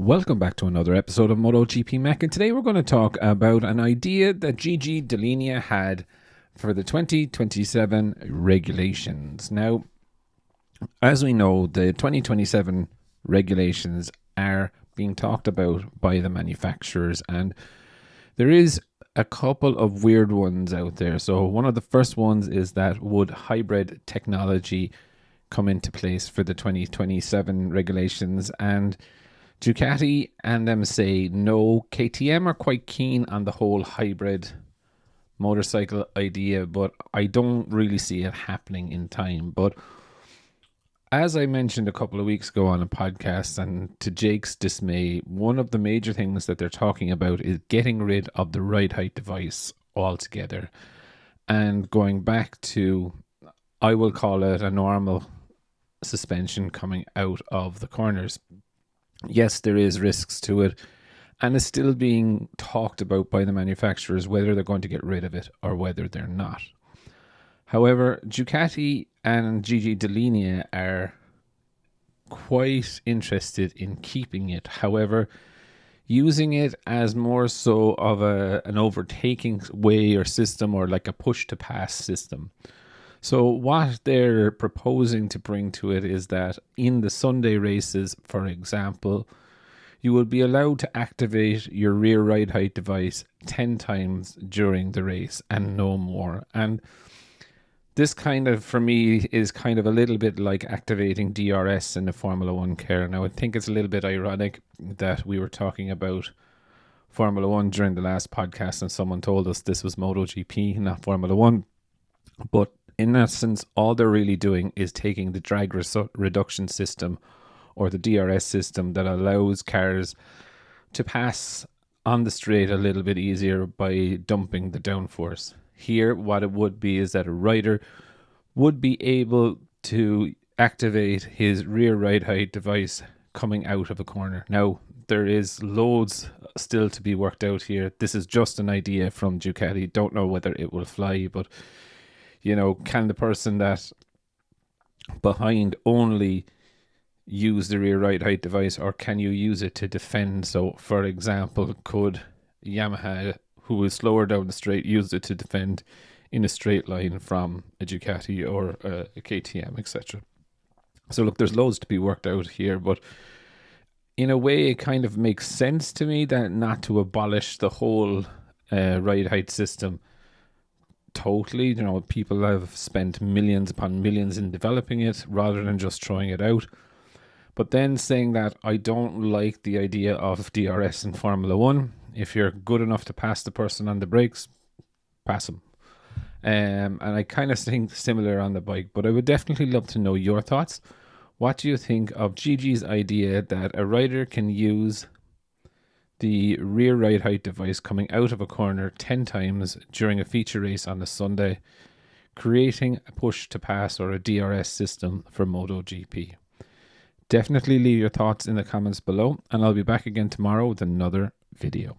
Welcome back to another episode of MotoGP Mac, and today we're going to talk about an idea that Gigi Dall'Igna had for the 2027 regulations. Now, as we know, the 2027 regulations are being talked about by the manufacturers, and there is a couple of weird ones out there. So one of the first ones is that would hybrid technology come into place for the 2027 regulations, and Ducati and them say no. KTM are quite keen on the whole hybrid motorcycle idea, but I don't really see it happening in time. But as I mentioned a couple of weeks ago on a podcast, and to Jake's dismay, one of the major things that they're talking about is getting rid of the ride height device altogether and going back to, I will call it, a normal suspension coming out of the corners. Yes, there is risks to it, and it's still being talked about by the manufacturers whether they're going to get rid of it or whether they're not. However, Ducati and Gigi Dall'Igna are quite interested in keeping it. However, using it as more so of an overtaking way or system, or like a push-to-pass system. So what they're proposing to bring to it is that in the Sunday races, for example, you will be allowed to activate your rear ride height device 10 times during the race and no more. And this kind of, for me, is kind of a little bit like activating DRS in the Formula 1 car. Now, I think it's a little bit ironic that we were talking about Formula 1 during the last podcast and someone told us this was MotoGP, not Formula 1. But in essence, all they're really doing is taking the drag reduction system, or the DRS system, that allows cars to pass on the straight a little bit easier by dumping the downforce. Here, what it would be is that a rider would be able to activate his rear ride height device coming out of a corner. Now, there is loads still to be worked out here. This is just an idea from Ducati. Don't know whether it will fly, but you know, can the person that behind only use the rear ride height device, or can you use it to defend? So, for example, could Yamaha, who is slower down the straight, use it to defend in a straight line from a Ducati or a KTM, etc.? So, look, there's loads to be worked out here, but in a way, it kind of makes sense to me that not to abolish the whole ride height system totally. You know, people have spent millions upon millions in developing it rather than just throwing it out. But then saying that I don't like the idea of DRS in Formula 1. If you're good enough to pass the person on the brakes, pass them. And I kind of think similar on the bike, but I would definitely love to know your thoughts. What do you think of Gigi's idea that a rider can use the rear ride height device coming out of a corner 10 times during a feature race on a Sunday, creating a push to pass or a DRS system for MotoGP? Definitely leave your thoughts in the comments below, and I'll be back again tomorrow with another video.